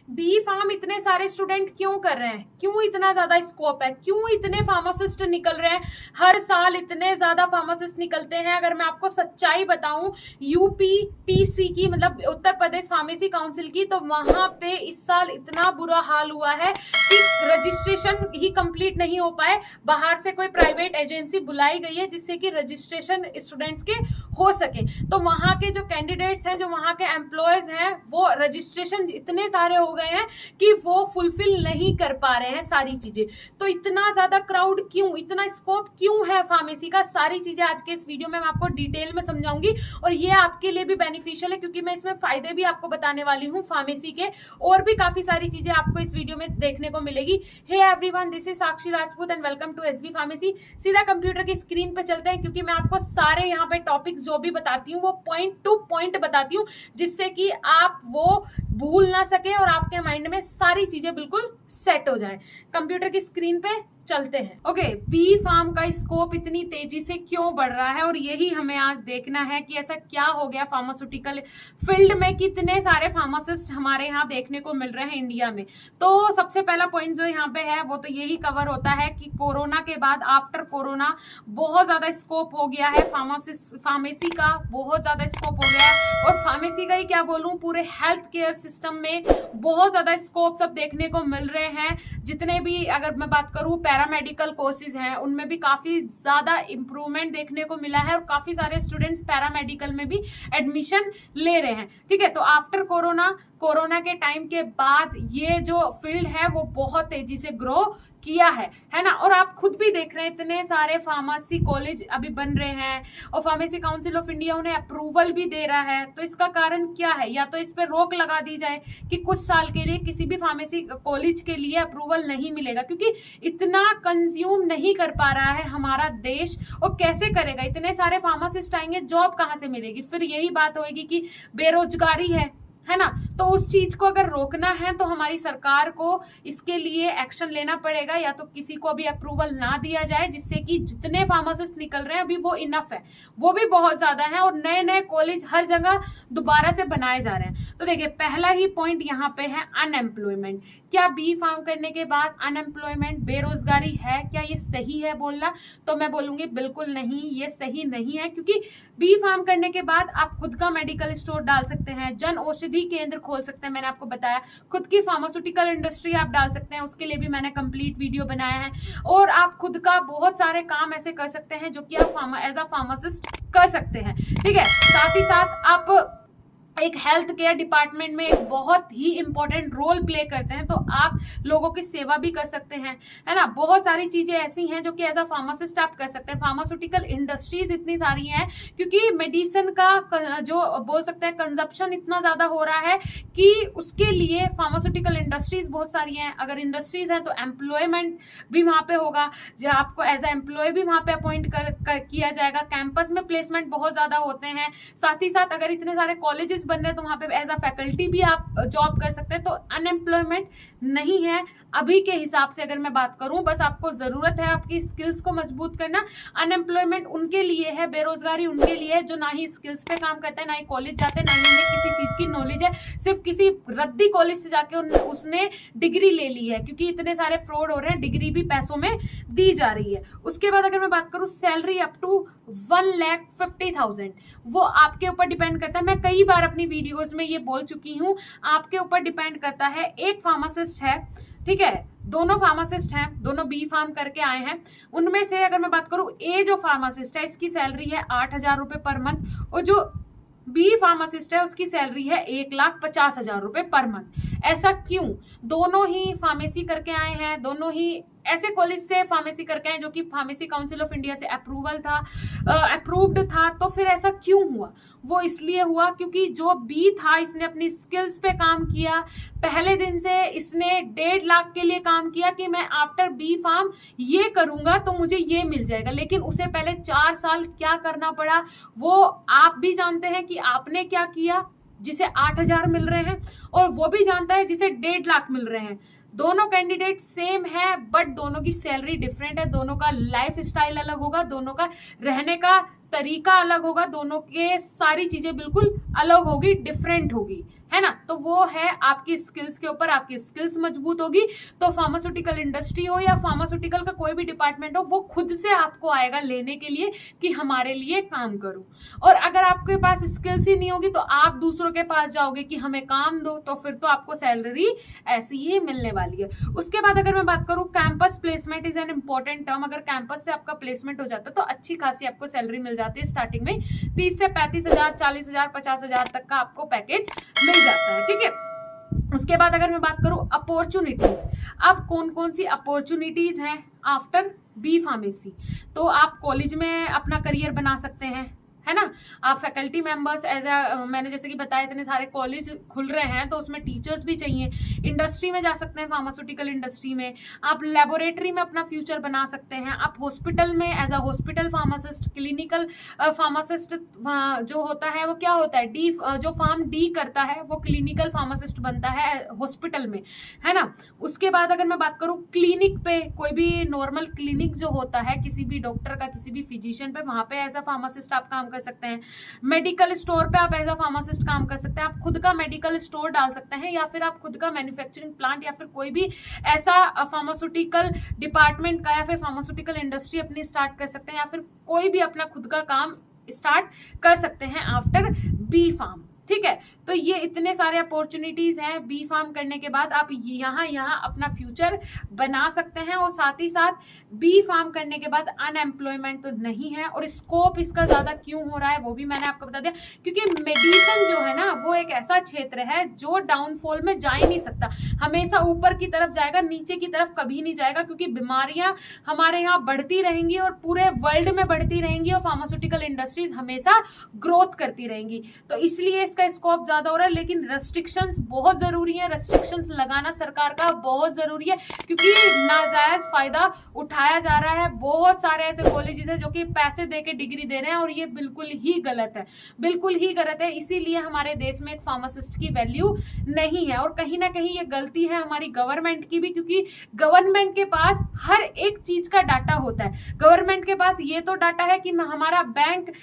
B farm इतने सारे student क्यों कर रहे हैं, क्यों इतना ज्यादा स्कोप है, क्यों इतने फार्मासिस्ट निकल रहे हैं, हर साल इतने ज्यादा फार्मासिस्ट निकलते हैं। अगर मैं आपको सच्चाई बताऊं यूपीपीसी की, मतलब उत्तर प्रदेश फार्मेसी काउंसिल की, तो वहां पे इस साल इतना बुरा हाल हुआ है कि रजिस्ट्रेशन ही कंप्लीट नहीं हो पाए। बाहर से कोई प्राइवेट एजेंसी बुलाई गई है जिससे कि रजिस्ट्रेशन स्टूडेंट्स के हो सके। तो वहां के जो कैंडिडेट्स हैं, जो वहां के एम्प्लॉयज हैं, वो रजिस्ट्रेशन इतने सारे हो गए हैं कि वो फुलफिल नहीं कर पा रहे हैं सारी चीजें। तो इतना ज्यादा क्राउड क्यों, इतना स्कोप क्यों है फार्मेसी का, सारी चीजें आज के इस वीडियो में मैं आपको डिटेल में समझाऊंगी। और ये आपके लिए भी बेनिफिशियल है क्योंकि मैं इसमें फायदे भी आपको बताने वाली हूँ फार्मेसी के, और भी काफी सारी चीजें आपको इस वीडियो में देखने को मिलेगी। Hey everyone, this is Sakshi Rajput and welcome to SB pharmacy. सीधा कंप्यूटर की स्क्रीन पे चलते हैं क्योंकि मैं आपको सारे यहाँ पे टॉपिक्स जो भी बताती हूँ वो पॉइंट टू पॉइंट बताती हूँ, जिससे कि आप वो भूल ना सके और आपके माइंड में सारी चीजें बिल्कुल सेट हो जाएं। कंप्यूटर की स्क्रीन पे चलते हैं। ओके, बी फार्म का स्कोप इतनी तेजी से क्यों बढ़ रहा है, और यही हमें आज देखना है कि ऐसा क्या हो गया फार्मास्यूटिकल फील्ड में, कितने सारे फार्मासिस्ट हमारे यहाँ देखने को मिल रहे हैं इंडिया में। तो सबसे पहला पॉइंट जो यहाँ पे है वो तो यही कवर होता है कि कोरोना के बाद, आफ्टर कोरोना, बहुत ज्यादा स्कोप हो गया है फार्मेसी का, बहुत ज्यादा स्कोप हो गया है। और फार्मेसी का ही क्या बोलूं, पूरे हेल्थ केयर सिस्टम में बहुत ज्यादा स्कोप सब देखने को मिल रहे हैं। जितने भी, अगर मैं बात करूं, पैरामेडिकल कोर्सेज हैं उनमें भी काफी ज्यादा इंप्रूवमेंट देखने को मिला है और काफी सारे स्टूडेंट्स पैरामेडिकल में भी एडमिशन ले रहे हैं। ठीक है, तो आफ्टर कोरोना के टाइम के बाद ये जो फील्ड है वो बहुत तेजी से ग्रो किया है ना। और आप खुद भी देख रहे हैं इतने सारे फार्मेसी कॉलेज अभी बन रहे हैं और फार्मेसी काउंसिल ऑफ इंडिया उन्हें अप्रूवल भी दे रहा है। तो इसका कारण क्या है, या तो इस पर रोक लगा दी जाए कि कुछ साल के लिए किसी भी फार्मेसी कॉलेज के लिए अप्रूवल नहीं मिलेगा, क्योंकि इतना कंज्यूम नहीं कर पा रहा है हमारा देश। और कैसे करेगा, इतने सारे फार्मासिस्ट आएंगे, जॉब कहाँ से मिलेगी। फिर यही बात होगी कि बेरोजगारी है ना। तो उस चीज को अगर रोकना है तो हमारी सरकार को इसके लिए एक्शन लेना पड़ेगा, या तो किसी को भी अप्रूवल ना दिया जाए, जिससे कि जितने फार्मासिस्ट निकल रहे हैं अभी वो इनफ है, वो भी बहुत ज्यादा है, और नए नए कॉलेज हर जगह दोबारा से बनाए जा रहे हैं। तो देखिए, पहला ही पॉइंट यहाँ पे है अनएम्प्लॉयमेंट। क्या बी फार्म करने के बाद अनएम्प्लॉयमेंट, बेरोजगारी है, क्या ये सही है बोलना? तो मैं बोलूंगी बिल्कुल नहीं, ये सही नहीं है। क्योंकि बी फार्म करने के बाद आप खुद का मेडिकल स्टोर डाल सकते हैं, जन औषधि केंद्र खोल सकते हैं, मैंने आपको बताया, खुद की फार्मास्यूटिकल इंडस्ट्री आप डाल सकते हैं, उसके लिए भी मैंने कंप्लीट वीडियो बनाया है। और आप खुद का बहुत सारे काम ऐसे कर सकते हैं जो कि आप एज अ फार्मासिस्ट कर सकते हैं। ठीक है, साथ ही साथ आप एक हेल्थ केयर डिपार्टमेंट में एक बहुत ही इंपॉर्टेंट रोल प्ले करते हैं, तो आप लोगों की सेवा भी कर सकते हैं, है ना। बहुत सारी चीजें ऐसी हैं जो कि एज अ फार्मासिस्ट आप कर सकते हैं। फार्मास्यूटिकल इंडस्ट्रीज इतनी सारी हैं क्योंकि मेडिसिन का जो बोल सकते हैं कंजप्शन इतना ज्यादा हो रहा है कि उसके लिए फार्मास्यूटिकल इंडस्ट्रीज बहुत सारी हैं। अगर इंडस्ट्रीज हैं तो एम्प्लॉयमेंट भी वहां पे होगा, जो आपको एज अ एम्प्लॉय भी वहां पे अपॉइंट किया जाएगा। कैंपस में प्लेसमेंट बहुत ज्यादा होते हैं। साथ ही साथ अगर इतने सारे कॉलेजेस बन रहे हैं तो वहां पे एज अ फैकल्टी भी आप जॉब कर सकते हैं। तो अनएम्प्लॉयमेंट नहीं है अभी के हिसाब से। अगर मैं बात करूं, बस आपको जरूरत है आपकी स्किल्स को मजबूत करना। अनएम्प्लॉयमेंट उनके लिए है, बेरोजगारी उनके लिए है जो ना ही स्किल्स पे काम करते हैं, ना ही कॉलेज जाते हैं, ना ही उन्हें किसी चीज की नॉलेज है, सिर्फ किसी रद्दी कॉलेज से जाके उसने डिग्री ले ली है। क्योंकि इतने सारे फ्रॉड हो रहे हैं, डिग्री भी पैसों में दी जा रही है। उसके बाद अगर मैं बात करूं, सैलरी अप टू 1,50,000, वो आपके ऊपर डिपेंड करता है। मैं कई बार अपनी वीडियोस में ये बोल चुकी हूँ, आपके ऊपर डिपेंड करता है। एक फार्मासिस्ट है, ठीक है, दोनों फार्मासिस्ट हैं, दोनों बी फार्म करके आए हैं। उनमें से अगर मैं बात करूं, ए जो फार्मासिस्ट है इसकी सैलरी है 8,000 रुपए पर मंथ, और जो बी फार्मासिस्ट है उसकी सैलरी है 1,50,000 रुपए पर मंथ। ऐसा क्यों? दोनों ही फार्मेसी करके आए हैं, दोनों ही ऐसे कॉलेज से फार्मेसी करके आए जो कि फार्मेसी काउंसिल ऑफ इंडिया से अप्रूव्ड था। तो फिर ऐसा क्यों हुआ? वो इसलिए हुआ क्योंकि जो बी था इसने अपनी स्किल्स पे काम किया। पहले दिन से इसने 1.5 लाख के लिए काम किया कि मैं आफ्टर बी फार्म ये करूंगा तो मुझे ये मिल जाएगा। लेकिन उसे पहले 4 साल क्या करना पड़ा वो आप भी जानते हैं कि आपने क्या किया, जिसे 8,000 मिल रहे हैं, और वो भी जानता है जिसे 1.5 लाख मिल रहे हैं। दोनों कैंडिडेट सेम है, बट दोनों की सैलरी डिफरेंट है, दोनों का लाइफ स्टाइल अलग होगा, दोनों का रहने का तरीका अलग होगा, दोनों के सारी चीजें बिल्कुल अलग होगी, डिफरेंट होगी, है ना। तो वो है आपकी स्किल्स के ऊपर, आपकी स्किल्स मजबूत होगी तो फार्मास्यूटिकल इंडस्ट्री हो या फार्मास्यूटिकल का कोई भी डिपार्टमेंट हो, वो खुद से आपको आएगा लेने के लिए कि हमारे लिए काम करो। और अगर आपके पास स्किल्स ही नहीं होगी तो आप दूसरों के पास जाओगे कि हमें काम दो, तो फिर तो आपको सैलरी ऐसी ही मिलने वाली है। उसके बाद अगर मैं बात करूं, campus placement is an important term. अगर कैंपस से आपका प्लेसमेंट हो जाता है तो अच्छी खासी आपको सैलरी मिल जाती है। स्टार्टिंग में 30 से 35,000, 40,000, 50,000 तक का आपको पैकेज मिल जाता है, ठीक है। उसके बाद अगर मैं बात करूं अपॉर्चुनिटीज, अब कौन कौन सी अपॉर्चुनिटीज हैं आफ्टर बी फार्मेसी, तो आप कॉलेज में अपना करियर बना सकते हैं, है ना। आप फैकल्टी मेंबर्स एज मैंने जैसे कि बताया इतने सारे कॉलेज खुल रहे हैं तो उसमें टीचर्स भी चाहिए। इंडस्ट्री में जा सकते हैं, फार्मास्यूटिकल इंडस्ट्री में आप लेबोरेटरी में अपना फ्यूचर बना सकते हैं। आप हॉस्पिटल में as a hospital pharmacist, clinical pharmacist जो होता है वो क्या होता है, डी जो फार्म डी करता है वो क्लिनिकल फार्मासिस्ट बनता है हॉस्पिटल में, है ना। उसके बाद अगर मैं बात करूँ क्लिनिक पे, कोई भी नॉर्मल क्लिनिक जो होता है किसी भी डॉक्टर का, किसी भी फिजिशियन पे, वहां पे एज अ फार्मासिस्ट आप काम कर सकते हैं। मेडिकल स्टोर पे आप एज अ फार्मासिस्ट काम कर सकते हैं। आप खुद का मेडिकल स्टोर डाल सकते हैं या फिर आप खुद का मैन्युफैक्चरिंग प्लांट या फिर कोई भी ऐसा फार्मास्यूटिकल डिपार्टमेंट का या फिर फार्मास्यूटिकल इंडस्ट्री अपनी स्टार्ट कर सकते हैं या फिर कोई भी अपना खुद का काम स्टार्ट कर सकते हैं आफ्टर बी फार्म, ठीक है। तो ये इतने सारे अपॉर्चुनिटीज हैं। बी फार्म करने के बाद आप यहाँ अपना फ्यूचर बना सकते हैं और साथ ही साथ बी फार्म करने के बाद अनएम्प्लॉयमेंट तो नहीं है। और स्कोप इसका ज़्यादा क्यों हो रहा है वो भी मैंने आपको बता दिया, क्योंकि मेडिसिन जो है ना वो एक ऐसा क्षेत्र है जो डाउनफॉल में जा ही नहीं सकता, हमेशा ऊपर की तरफ जाएगा, नीचे की तरफ कभी नहीं जाएगा, क्योंकि बीमारियां हमारे यहाँ बढ़ती रहेंगी और पूरे वर्ल्ड में बढ़ती रहेंगी और फार्मास्यूटिकल इंडस्ट्रीज हमेशा ग्रोथ करती रहेंगी। तो इसलिए इसका स्कोप ज्यादा हो रहा है, लेकिन रेस्ट्रिक्शंस बहुत जरूरी है। रेस्ट्रिक्शंस लगाना सरकार का बहुत जरूरी है, क्योंकि नाजायज फायदा उठाया जा रहा है। बहुत सारे ऐसे कॉलेजेस हैं जो कि पैसे देके डिग्री दे रहे हैं और ये बिल्कुल ही गलत है, बिल्कुल ही गलत है। इसीलिए हमारे देश में एक फार्मासिस्ट की वैल्यू नहीं है और कहीं ना कहीं ये गलती है हमारी गवर्नमेंट की भी, क्योंकि गवर्नमेंट के पास हर एक चीज का डाटा होता है। गवर्नमेंट के पास ये तो डाटा है कि हमारा बैंक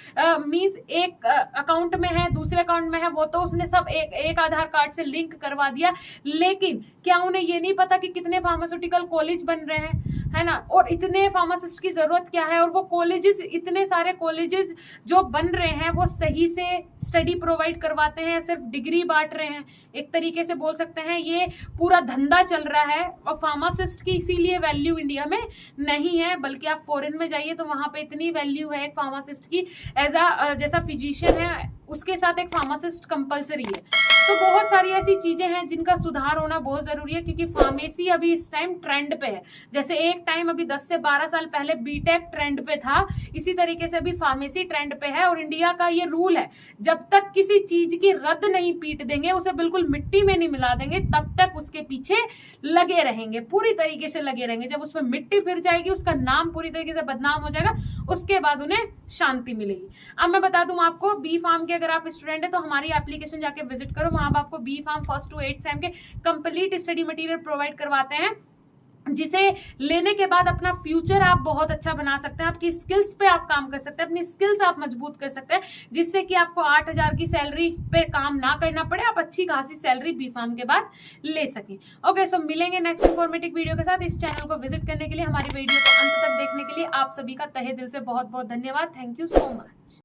मींस एक अकाउंट में है, दूसरे अकाउंट में है, वो तो उसने सब एक आधार कार्ड से लिंक करवा दिया, लेकिन क्या उन्हें ये नहीं पता कि कितने फार्मास्यूटिकल कॉलेज बन रहे हैं, है ना, और इतने फार्मासिस्ट की जरूरत क्या है। और वो कॉलेजेस, इतने सारे कॉलेजेस जो बन रहे हैं वो सही से स्टडी प्रोवाइड करवाते हैं, सिर्फ डिग्री बांट रहे हैं, एक तरीके से बोल सकते हैं ये पूरा धंधा चल रहा है। और फार्मासिस्ट की इसीलिए वैल्यू इंडिया में नहीं है, बल्कि आप फॉरेन में जाइए तो वहां पे इतनी वैल्यू है एक फार्मासिस्ट की। एज अ जैसा फिजिशियन है उसके साथ एक फार्मासिस्ट कंपलसरी है। तो बहुत सारी ऐसी चीजें हैं जिनका सुधार होना बहुत जरूरी है, क्योंकि फार्मेसी अभी इस टाइम ट्रेंड पे है। जैसे एक टाइम अभी 10 से 12 साल पहले बीटेक ट्रेंड पे था, इसी तरीके से अभी फार्मेसी ट्रेंड पे है। और इंडिया का ये रूल है, जब तक किसी चीज की रद्द नहीं पीट देंगे, उसे बिल्कुल मिट्टी में नहीं मिला देंगे, तब तक उसके पीछे लगे रहेंगे, पूरी तरीके से लगे रहेंगे। जब उसमें मिट्टी फिर जाएगी, उसका नाम पूरी तरीके से बदनाम हो जाएगा, उसके बाद उन्हें शांति मिलेगी। अब मैं बता दूं आपको, बी फार्म के अगर आप स्टूडेंट है तो हमारी एप्लीकेशन जाके विजिट करो, वहां पर आपको B pharm 1st to 8th sem के कंप्लीट स्टडी मटेरियल प्रोवाइड करवाते हैं, जिसे लेने के बाद अपना फ्यूचर आप बहुत अच्छा बना सकते हैं। आपकी स्किल्स पे आप काम कर सकते हैं, अपनी स्किल्स आप मजबूत कर सकते हैं, जिससे कि आपको 8,000 की सैलरी पे काम ना करना पड़े, आप अच्छी खासी सैलरी बी फार्म के बाद ले सकें। ओके, सब मिलेंगे नेक्स्ट इंफॉर्मेटिव वीडियो के साथ। इस चैनल को विजिट करने के लिए, हमारी वीडियो को अंत तक देखने के लिए आप सभी का तहे दिल से बहुत बहुत धन्यवाद। Thank you so much.